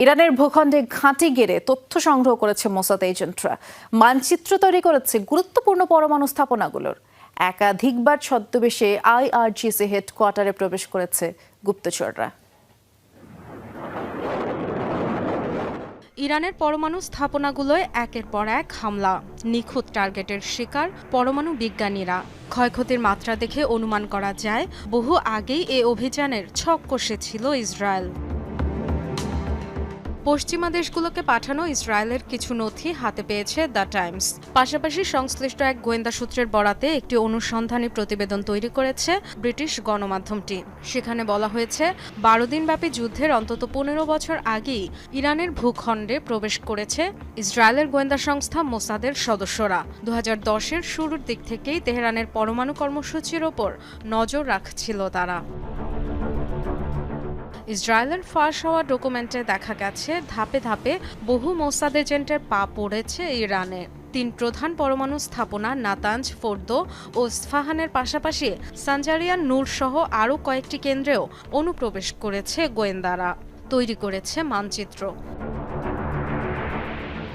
ইরানের ভূখণ্ডে ঘাঁটি গেড়ে তথ্য সংগ্রহ করেছে মোসাদ এজেন্টরা। মানচিত্র তৈরি করেছে গুরুত্বপূর্ণ পরমাণু স্থাপনাগুলোর। একাধিকবার ছদ্মবেশে আইআরজিসি হেডকোয়ার্টারে প্রবেশ করেছে গুপ্তচররা। ইরানের পরমাণু স্থাপনাগুলোয় একের পর এক হামলা, নিখুঁত টার্গেটের শিকার পরমাণু বিজ্ঞানীরা। ক্ষয়ক্ষতির মাত্রা দেখে অনুমান করা যায় বহু আগেই এ অভিযানের ছক কষেছিল ইসরায়েল। পশ্চিমা দেশগুলোকে পাঠানো ইসরায়েলের কিছু নথি হাতে পেয়েছে দ্য টাইমস। পাশাপাশি সংশ্লিষ্ট এক গোয়েন্দা সূত্রের বরাতে একটি অনুসন্ধানী প্রতিবেদন তৈরি করেছে ব্রিটিশ গণমাধ্যমটি। সেখানে বলা হয়েছে 12 দিনব্যাপী যুদ্ধের অন্তত 15 বছর আগেই ইরানের ভূখণ্ডে প্রবেশ করেছে ইসরায়েলের গোয়েন্দা সংস্থা মোসাদের সদস্যরা। 2010-এর শুরুর দিক থেকেই তেহরানের পরমাণু কর্মসূচির ওপর নজর রাখছিল তারা। ইসরায়েলের ফাঁস হওয়া ডকুমেন্টে দেখা গেছে ধাপে ধাপে বহু মোসাদ এজেন্টের পা পড়েছে ইরানে। 3 প্রধান পরমাণু স্থাপনা নাতাঞ্জ, ফোর্দো ও ইস্ফাহানের পাশাপাশি সানজারিয়ান নূর সহ আরও কয়েকটি কেন্দ্রেও অনুপ্রবেশ করেছে গোয়েন্দারা। তৈরি করেছে মানচিত্র।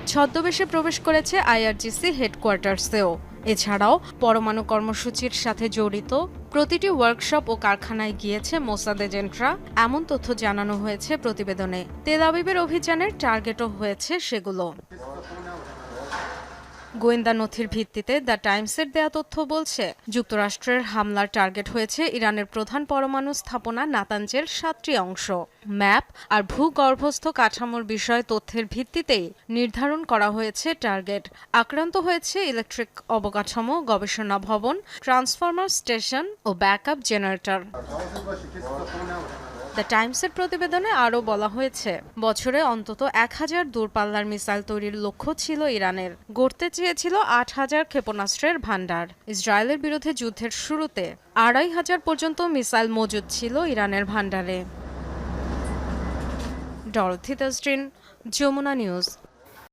ছদ্মবেশে প্রবেশ করেছে আইআরজিসি হেডকোয়ার্টার্সেও। এছাড়াও পরমাণু কর্মসূচির সাথে জড়িত প্রতিটি ওয়ার্কশপ ও কারখানায় গিয়েছে মোসাদ এজেন্টরা, এমন তথ্য জানানো হয়েছে প্রতিবেদনে। তেল আবিবের অভিযানের টার্গেটও হয়েছে সেগুলো। গোয়েন্দা নথির ভিত্তিতে দ্য টাইমসের দেয়া তথ্য বলছে, যুক্তরাষ্ট্রের হামলার টার্গেট হয়েছে ইরানের প্রধান পরমাণু স্থাপনা নাতাঞ্জের 7টি অংশ। ম্যাপ আর ভূগর্ভস্থ কাঠামোর বিষয় তথ্যের ভিত্তিতেই নির্ধারণ করা হয়েছে টার্গেট। আক্রান্ত হয়েছে ইলেকট্রিক অবকাঠামো, গবেষণা ভবন, ট্রান্সফরমার স্টেশন ও ব্যাকআপ জেনারেটর। দ্য টাইমসের প্রতিবেদনে আরও বলা হয়েছে, বছরে অন্তত 1000 দূরপাল্লার মিসাইল তৈরির লক্ষ্য ছিল ইরানের। গড়তে চেয়েছিল 8000 ক্ষেপণাস্ত্রের ভান্ডার। ইসরায়েলের বিরুদ্ধে যুদ্ধের শুরুতে 2500 পর্যন্ত মিসাইল মজুদ ছিল ইরানের ভান্ডারে। ডরথি তাসরিন, যমুনা নিউজ।